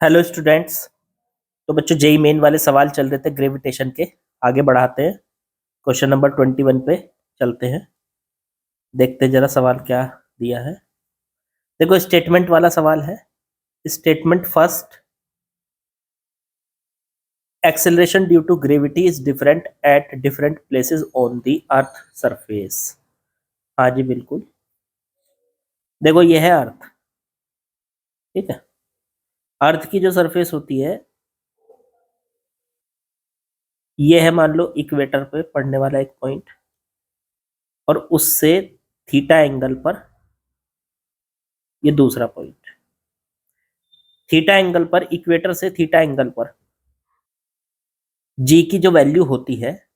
Hello students. तो बच्चों JEE main वाले सवाल चल रहे थे ग्रेविटेशन के। आगे बढ़ाते हैं। क्वेश्चन नंबर 21 पे चलते हैं। देखते हैं जरा सवाल क्या दिया है। देखो स्टेटमेंट वाला सवाल है। Statement first, acceleration due to gravity is different at different places on the earth surface. हाँ जी बिल्कुल। देखो ये है अर्थ, ठीक है। अर्थ की जो सरफेस होती है ये है, मान लो इक्वेटर पे पड़ने वाला एक पॉइंट, और उससे थीटा एंगल पर ये दूसरा पॉइंट। थीटा एंगल पर, इक्वेटर से थीटा एंगल पर जी की जो वैल्यू होती है,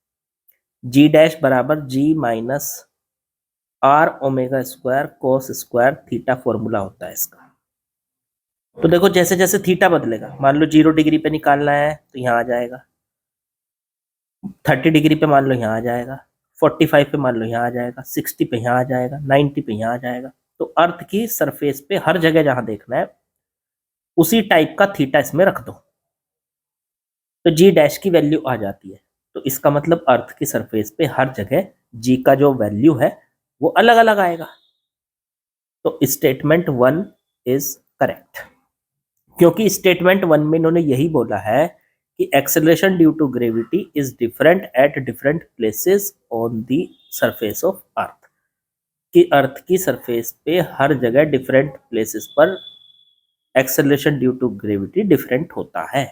जी डैश बराबर g minus r omega square cos square theta formula होता है इसका। तो देखो जैसे जैसे थीटा बदलेगा, मान लो 0 डिग्री पे निकालना है तो यहाँ आ जाएगा, 30 डिग्री पे मान लो यहाँ आ जाएगा, 45 पे मान लो यहाँ आ जाएगा, 60 पे यहाँ आ जाएगा, 90 पे यहाँ आ जाएगा। तो अर्थ की सरफेस पे हर जगह जहां देखना है उसी टाइप का थीटा इसमें रख दो, तो जी डैश की वैल्यू आ जाती है। तो इसका मतलब अर्थ की सरफेस पे हर जगह जी का जो वैल्यू है वो अलग अलग आएगा। तो स्टेटमेंट 1 इज करेक्ट, क्योंकि स्टेटमेंट 1 में इन्होंने यही बोला है कि acceleration due to gravity is different at different places on the surface of earth, कि अर्थ की सरफेस पे हर जगह डिफरेंट प्लेसेस पर acceleration due to gravity different होता है।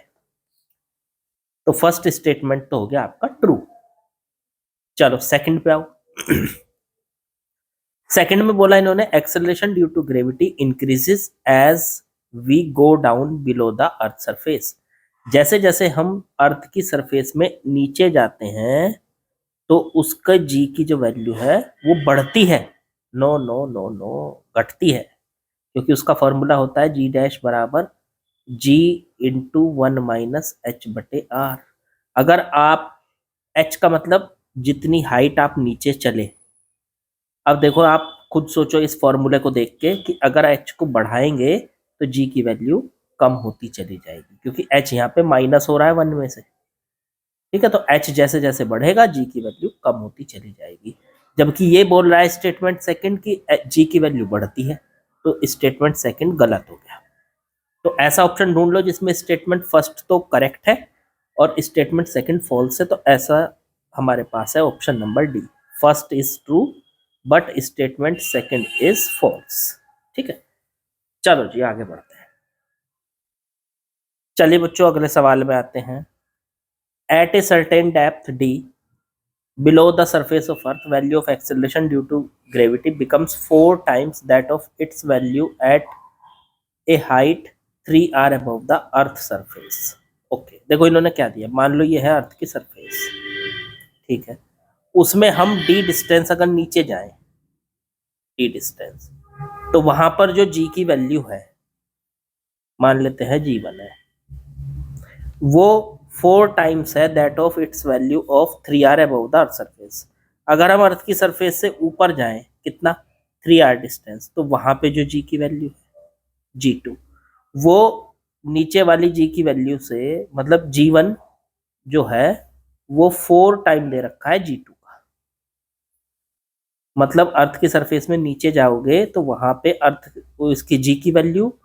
तो फर्स्ट स्टेटमेंट तो हो गया आपका ट्रू। चलो सेकंड पे आओ। सेकंड में बोला इन्होंने acceleration due to gravity increases as we go down below the earth surface. जैसे जैसे हम अर्थ की सरफेस में नीचे जाते हैं तो उसका जी की जो वैल्यू है वो बढ़ती है। नो नो नो नो, घटती है, क्योंकि उसका फॉर्मूला होता है जी डैश बराबर जी इंटू 1 - h/r। अगर आप h का मतलब जितनी हाइट आप नीचे चले, अब देखो आप खुद सोचो इस फॉर्मूले को देख के कि अगर h को बढ़ाएंगे तो g की वैल्यू कम होती चली जाएगी, क्योंकि h यहाँ पे माइनस हो रहा है 1 में से, ठीक है। तो h जैसे जैसे बढ़ेगा g की वैल्यू कम होती चली जाएगी। जबकि ये बोल रहा है स्टेटमेंट सेकंड की g की वैल्यू बढ़ती है, तो स्टेटमेंट सेकंड गलत हो गया। तो ऐसा ऑप्शन ढूंढ लो जिसमें स्टेटमेंट फर्स्ट तो करेक्ट है और स्टेटमेंट सेकंड फॉल्स है। तो ऐसा हमारे पास है option number D, first is true but statement second is false. ठीक है, चलो जी आगे बढ़ते हैं। चलिए बच्चों अगले सवाल में आते हैं। At a certain depth D below the surface of earth, value of acceleration due to gravity becomes 4 times that of its value at a height 3r above the earth surface। Okay, देखो इन्होंने क्या दिया, मान लो ये है अर्थ की surface, ठीक है। उसमें हम डी डिस्टेंस अगर नीचे जाएं, डी डिस्टेंस, तो वहां पर जो जी की वैल्यू है, मान लेते हैं जी1 है, वो 4 टाइम्स है that of its value of 3r above the earth surface. अगर हम अर्थ की सरफेस से ऊपर जाएं, कितना, 3r डिस्टेंस, तो वहां पे जो जी की वैल्यू है जी2, वो नीचे वाली जी की वैल्यू से, मतलब जी1 जो है वो 4 टाइम दे रखा है जी2 का। मतलब अर्थ की सरफेस में नीचे जाओगे तो वहां पे अर्थ इसकी जी की वैल्यू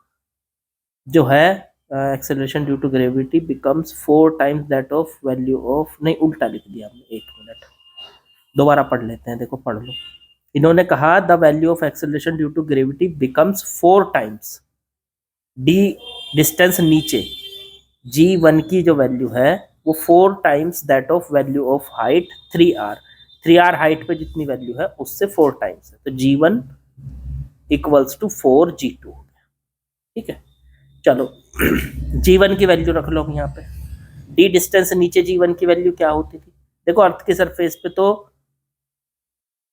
जो है, acceleration due to gravity becomes 4 times that of value of, नहीं उल्टा लिख दिया हमने, 1 मिनट दोबारा पढ़ लेते हैं, देखो पढ़ लो। इन्होंने कहा the value of acceleration due to gravity becomes 4 times, D distance नीचे, जी1 की जो वैल्यू है वो 4 times that of value of height 3r, 3r height पे जितनी वैल्यू है उससे 4 टाइम्स है, तो जी1 इक्वल्स टू 4g2 हो गया। ठीक है, चलो जी1 की वैल्यू रख लो यहाँ पे। डी डिस्टेंस नीचे जी1 की वैल्यू क्या होती थी, देखो अर्थ की सरफेस पे तो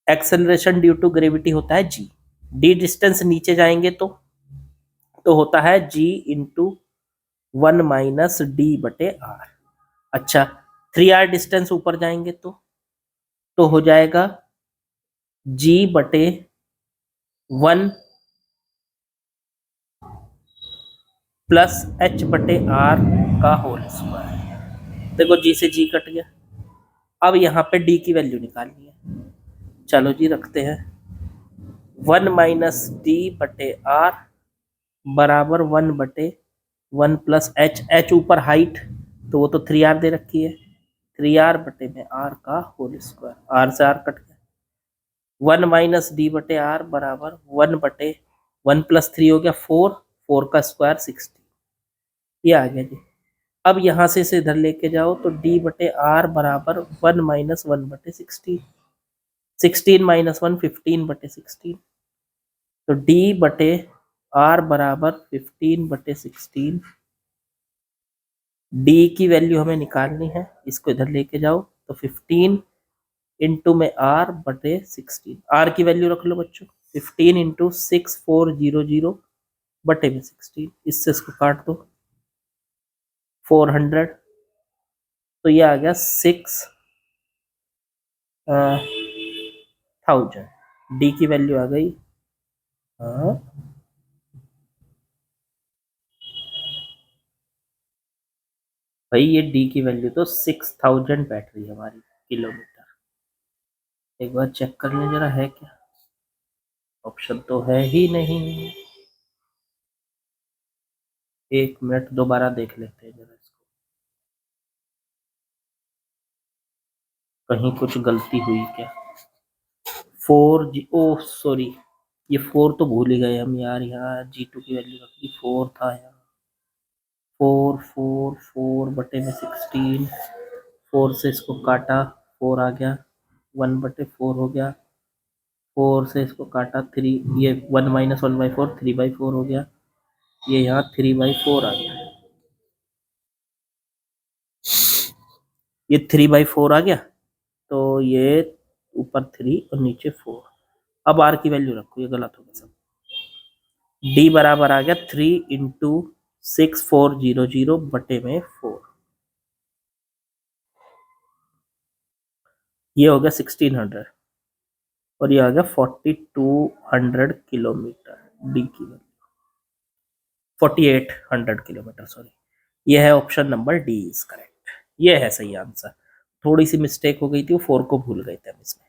एक्सेलरेशन ड्यू टू ग्रेविटी होता है जी, डी डिस्टेंस नीचे जाएंगे तो होता है जी इंटू 1 - d/r। अच्छा, 3r डिस्टेंस ऊपर जाएंगे तो हो जाएगा g/1 प्लस एच बटे आर का होल स्क्वायर। देखो जी से जी कट गया। अब यहाँ पे डी की वैल्यू निकालनी है। चलो जी रखते हैं, 1 - d/r बराबर 1/1 प्लस एच, एच ऊपर हाइट तो वो तो 3r दे रखी है, 3r बटे में r का होल स्क्वायर, r से r कट गया। 1 - d/r बराबर 1/1 + 3 हो गया 4, 4 का स्क्वायर 60, ये आ गया जी। अब यहाँ से इसे इधर लेके जाओ तो d/r बराबर 1 - 1/16, 16 - 1 15/16, तो d/r बराबर 15/16। डी की वैल्यू हमें निकालनी है, इसको इधर लेके जाओ तो 15 इंटू में r/16, r की वैल्यू रख लो बच्चों, 15 इंटू 6400 बटे में 16, इससे इसको काट दो 400, तो ये आ गया 6000। डी की वैल्यू आ गई, हाँ भाई ये डी की वैल्यू तो 6000 बैठ रही है हमारी किलोमीटर। एक बार चेक कर लें जरा है क्या, ऑप्शन तो है ही नहीं। 1 मिनट दोबारा देख लेते हैं जरा इसको, कहीं कुछ गलती हुई क्या। 4G, ओह सॉरी, ये 4 तो भूल ही गए हम यार, यहाँ G2 की वैल्यू रख दी, 4 था यहाँ। 4 4 से इसको काटा 4 आ गया, 1/4 हो गया, 4 से इसको काटा 3, ये 1 - 1/4 3/4 हो गया, ये यहाँ 3/4 आ गया, ये 3/4 आ गया, तो ये ऊपर 3 और नीचे 4। अब आर की वैल्यू रखो, ये गलत हो गया सब। डी बराबर आ गया 3 × 6400 बटे में 4, ये हो गया 1600 और ये आ गया 4200 किलोमीटर। डी की वैल्यू 4800 किलोमीटर, सॉरी, ये है option number D is correct, ये है सही आंसर। थोड़ी सी मिस्टेक हो गई थी, वो 4 को भूल गए थे हम इसमें।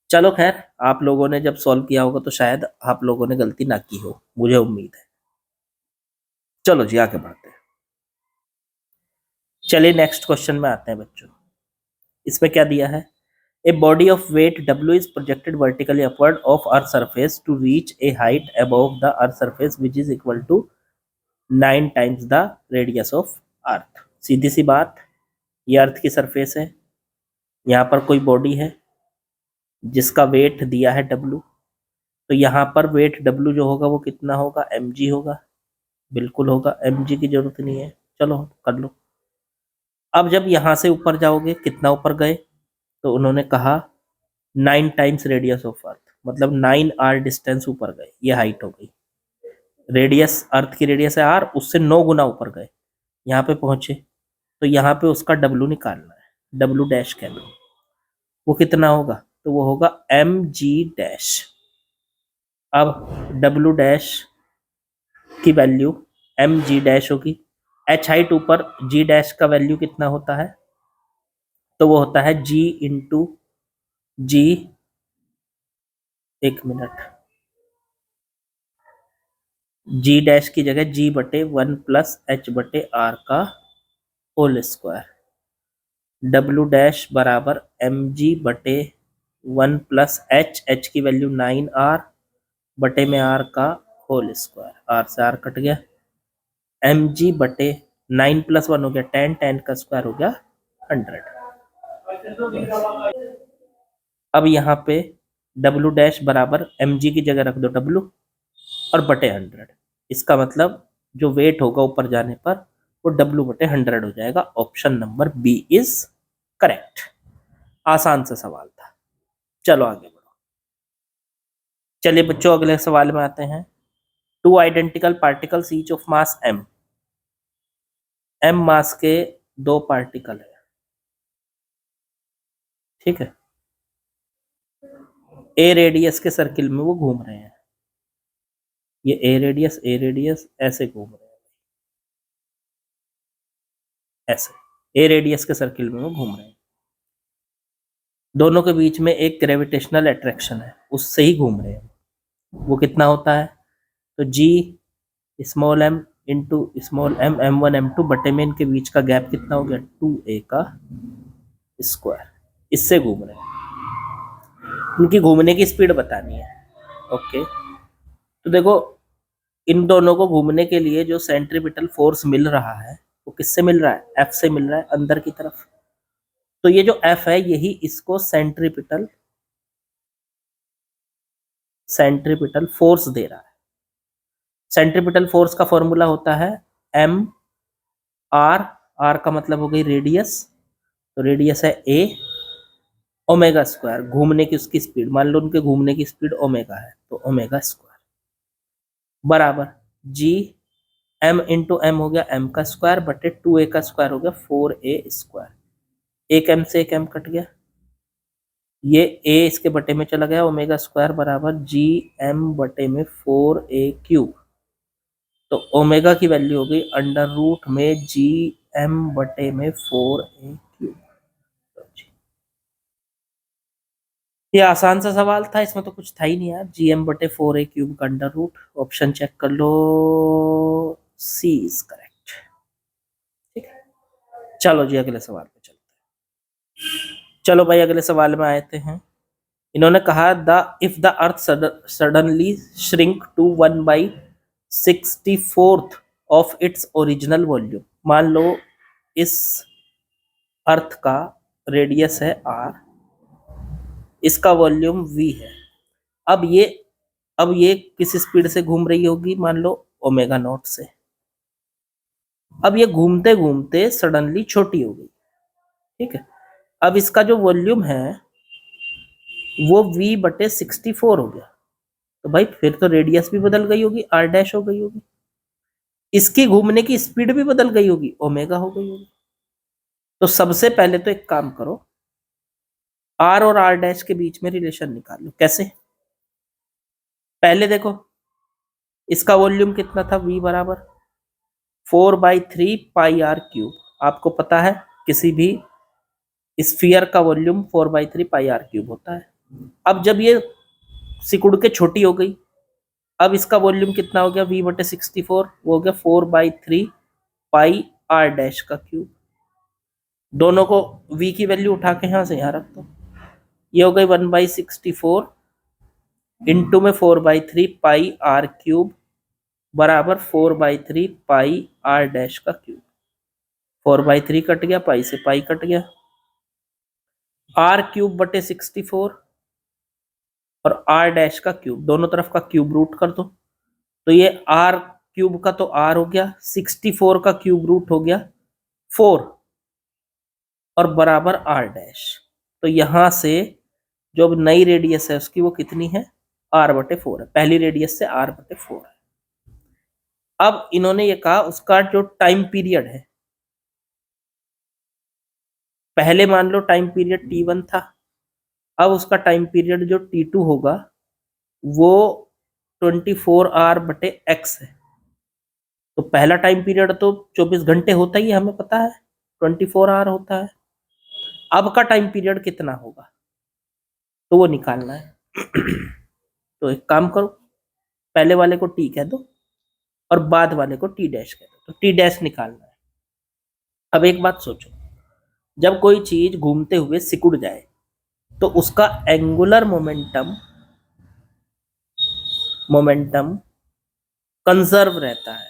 चलो खैर, आप लोगों ने जब सॉल्व किया होगा तो शायद आप लोगों ने गलती ना की हो, मुझे उम्मीद है। चलो जी आगे बढ़ते हैं। चलिए नेक्स्ट क्वेश्चन में आते हैं बच्चों। इसमें क्या दिया है, a body of weight W is projected vertically upward of earth surface to reach a height above the earth surface which is equal to 9 times the radius of earth। सीधी सी बात, ये अर्थ की सरफेस है, यहाँ पर कोई बॉडी है जिसका wait दिया है W, तो यहाँ पर वेट W जो होगा वो कितना होगा, mg होगा, बिल्कुल होगा, mg की जरूरत नहीं है, चलो कर लो। अब जब यहाँ से ऊपर जाओगे, कितना ऊपर गए, तो उन्होंने कहा 9 टाइम्स रेडियस ऑफ अर्थ, मतलब 9r डिस्टेंस ऊपर गए, ये हाइट हो गई। रेडियस, अर्थ की रेडियस है r, उससे 9 गुना ऊपर गए, यहाँ पे पहुंचे, तो यहाँ पे उसका W निकालना है, W डैश कह लो, वो कितना होगा, तो वो होगा mg डैश। अब W डैश की वैल्यू mg डैश होगी, h हाइट ऊपर, g डैश का वैल्यू कितना होता है, तो वो होता है g इंटू जी, 1 मिनट, जी डैश की जगह g/1 + h/r का होल स्क्वायर। W डैश बराबर mg/1 + h की वैल्यू 9r बटे में r का होल स्क्वायर, r से r कट गया, mg/9 + 1 हो गया 10, 10 का स्क्वायर हो गया 100। अब यहाँ पे W डैश बराबर mg की जगह रख दो W और बटे 100, इसका मतलब जो वेट होगा ऊपर जाने पर वो W/100 हो जाएगा। Option number B is correct. आसान सा सवाल था, चलो आगे बढ़ो। चलिए बच्चों अगले सवाल में आते हैं। Two identical particles each of mass m, m मास के दो पार्टिकल है, ठीक है, ए रेडियस के सर्किल में वो घूम रहे हैं, ये ए रेडियस ऐसे घूम रहे हैं, ऐसे ए रेडियस के सर्किल में वो घूम रहे हैं, दोनों के बीच में एक ग्रेविटेशनल अट्रैक्शन है, उससे ही घूम रहे हैं। वो कितना होता है, तो g small m into small m m one m two बटे में इनके बीच का गैप कितना हो गया, 2a का स्क्वायर, इससे घूम रहे हैं। उनकी घूमने की स्पीड बतानी है। ओके, तो देखो इन दोनों को घूमने के लिए जो सेंट्रीपिटल फोर्स मिल रहा है वो किससे मिल रहा है, एफ से मिल रहा है अंदर की तरफ। तो ये जो एफ है यही इसको सेंट्रीपिटल फोर्स दे रहा है। सेंट्रीपिटल फोर्स का फॉर्मूला होता है एम आर, आर का मतलब हो गई रेडियस, तो रेडियस है ए, ओमेगा स्क्वायर घूमने की उसकी स्पीड, मान लो उनके घूमने की स्पीड ओमेगा है, तो ओमेगा स्क्वायर बराबर जी एम इंटू एम हो गया एम का स्क्वायर बटे 2a का स्क्वायर हो गया 4a स्क्वायर, एक एम से एक एम कट गया, ये a इसके बटे में चला गया, ओमेगा स्क्वायर बराबर जी एम बटे में 4a क्यूब, तो ओमेगा की वैल्यू हो गई अंडर रूट में जी एम बटे में 4a क्यूब। ये आसान सा सवाल था, इसमें तो कुछ था ही नहीं यार, जी एम बटे 4a क्यूब का अंडर रूट। ऑप्शन चेक कर लो, सी इज करेक्ट। ठीक है, चलो जी अगले सवाल पे चलते हैं। चलो भाई अगले सवाल में आते हैं। इन्होंने कहा the if the earth suddenly shrink to 1/64 of its original volume, मान लो इस अर्थ का रेडियस है r, इसका वॉल्यूम v है, अब ये किस स्पीड से घूम रही होगी, मान लो ओमेगा नॉट से। अब ये घूमते घूमते सडनली छोटी हो गई, ठीक है, अब इसका जो वॉल्यूम है वो v बटे 64 हो गया, तो भाई फिर तो रेडियस भी बदल गई होगी, r डैश हो गई होगी, इसकी घूमने की स्पीड भी बदल गई होगी, ओमेगा हो गई होगी। तो सबसे पहले तो एक काम करो, r और r डैश के बीच में रिलेशन निकाल लो। कैसे, पहले देखो इसका वॉल्यूम कितना था, v बराबर 4/3 पाई r क्यूब, आपको पता है किसी भी स्फीयर का वॉल्यूम 4/3 पाई r क्यूब होता है। अब जब ये सिकुड़ के छोटी हो गई, अब इसका वॉल्यूम कितना हो गया, v बटे 64, वो हो गया 4/3 पाई r डैश का क्यूब। दोनों को v की वैल्यू उठा के यहां से यहां रख दो, ये हो गई 1/64 इंटू में 4/3 पाई r क्यूब बराबर 4/3 पाई r डैश का क्यूब, 4/3 कट गया, पाई से पाई कट गया, r क्यूब बटे 64 और r डैश का क्यूब, दोनों तरफ का क्यूब रूट कर दो, तो ये r क्यूब का तो r हो गया, 64 का क्यूब रूट हो गया 4 और बराबर r डैश, तो यहां से जो अब नई रेडियस है उसकी वो कितनी है, r बटे 4 है, पहली रेडियस से r बटे 4 है। अब इन्होंने ये कहा उसका जो टाइम पीरियड है, पहले मान लो टाइम पीरियड t1 था, अब उसका टाइम पीरियड जो t2 होगा वो 24r बटे x है, तो पहला टाइम पीरियड तो 24 घंटे होता ही है, हमें पता है 24r होता है, अब का टाइम पीरियड कितना होगा तो वो निकालना है। तो एक काम करो, पहले वाले को t कह दो और बाद वाले को t डैश कह दो, तो t डैश निकालना है। अब एक बात सोचो, जब कोई चीज घूमते हुए सिकुड़ जाए तो उसका एंगुलर मोमेंटम कंजर्व रहता है,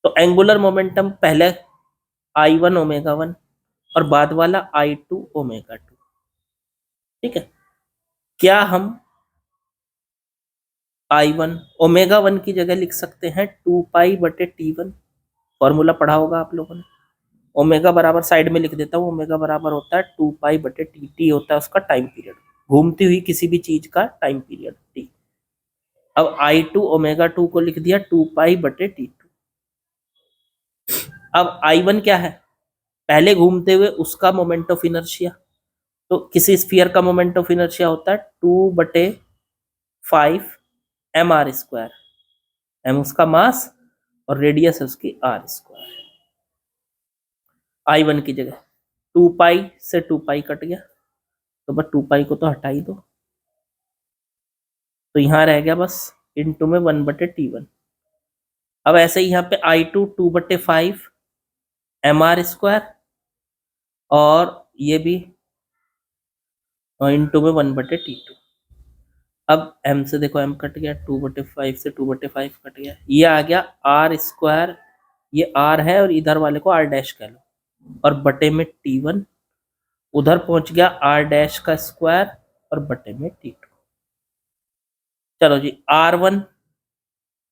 तो एंगुलर मोमेंटम पहले I1 ओमेगा 1 और बाद वाला I2 ओमेगा 2, ठीक है, क्या हम I1 ओमेगा 1 की जगह लिख सकते हैं 2 पाई बटे T1, फॉर्मूला पढ़ा होगा आप लोगों ने, ओमेगा बराबर साइड में लिख देता हूँ, ओमेगा बराबर होता है 2 पाई बटे टी, टी होता है उसका टाइम पीरियड, घूमती हुई किसी भी चीज का टाइम पीरियड टी। अब I2 ओमेगा 2 को लिख दिया 2 पाई बटे T2। अब I1 क्या है, पहले घूमते हुए उसका मोमेंट ऑफ इनर्शिया, तो किसी स्फीयर का मोमेंट ऑफ इनर्शिया होता है 2/5 mr स्क्वायर, m उसका मास और रेडियस है उसकी आर स्क्वायर। I1 की जगह 2 पाई से 2 पाई कट गया, तो बस 2 पाई को तो हटा ही दो, तो यहाँ रह गया बस इनटू में 1/T1। अब ऐसे ही यहाँ पे I2 2/5 mr स्क्वायर, और ये भी इनटू में 1/T2। अब m से देखो m कट गया, 2/5 से 2/5 कट गया, ये आ गया r स्क्वायर, ये r है और इधर वाले को r डैश कह लो, और बटे में T1, उधर पहुंच गया r डैश का स्क्वायर और बटे में T2। चलो जी, R1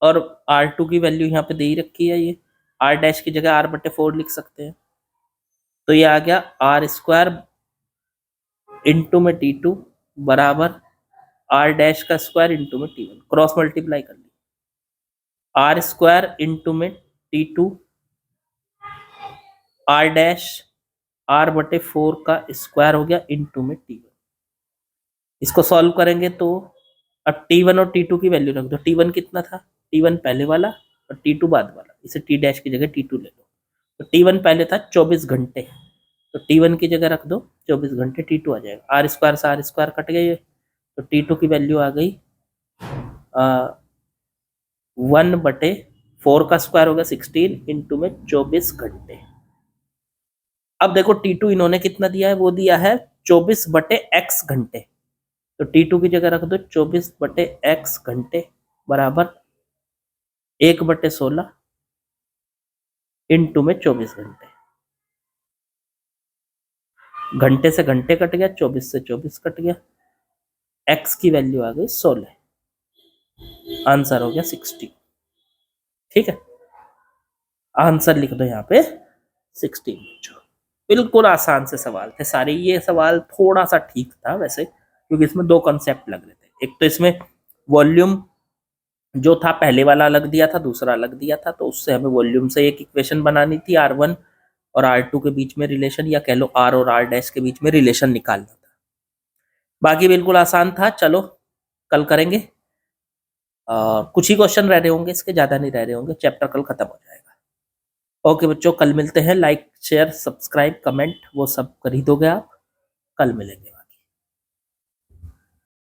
और R2 की वैल्यू यहाँ पे दे ही रखी है, ये r डैश की जगह r/4 लिख सकते हैं, तो ये आ गया r स्क्वायर इंटू में T2 बराबर r डैश का स्क्वायर इंटू में T1, क्रॉस मल्टीप्लाई कर ली, r स्क्वायर इंटू में T2 r डैश r/4 का स्क्वायर हो गया इंटू में T1। इसको सॉल्व करेंगे तो अब T1 और T2 की वैल्यू रख दो। T1 कितना था, T1 पहले वाला और T2 बाद वाला, इसे T डैश की जगह T2 ले लो। तो T1 पहले था 24 घंटे, तो T1 की जगह रख दो 24 घंटे, T2 आ जाएगा, r स्क्वायर से r स्क्वायर कट गए, तो T2 की वैल्यू आ गई 1/4 का स्क्वायर होगा 16 इंटू में 24 घंटे। अब देखो T2 इन्होंने कितना दिया है, वो दिया है 24/x घंटे, तो T2 की जगह रख दो 24/x घंटे बराबर 1/16 इंटू में 24 घंटे। घंटे से घंटे कट गया, 24 से 24 कट गया, x की वैल्यू आ गई 16, आंसर हो गया 60। ठीक है, आंसर लिख दो यहाँ पे 16। बिल्कुल आसान से सवाल थे सारे, ये सवाल थोड़ा सा ठीक था वैसे, क्योंकि इसमें दो कॉन्सेप्ट लग रहे थे, एक तो इसमें वॉल्यूम जो था पहले वाला अलग दिया था, दूसरा अलग दिया था, तो उससे हमें वॉल्यूम से एक इक्वेशन बनानी थी, R1 और R2 के बीच में रिलेशन, या कह लो R और R डैश के बीच में रिलेशन निकालना था। बाकी बिल्कुल आसान था। चलो कल करेंगे, कुछ ही क्वेश्चन रह रहे होंगे इसके, ज्यादा नहीं रह रहे होंगे, चैप्टर कल खत्म हो जाएगा। ओके बच्चों, कल मिलते हैं। लाइक शेयर सब्सक्राइब कमेंट वो सब कर ही दोगे आप, कल मिलेंगे।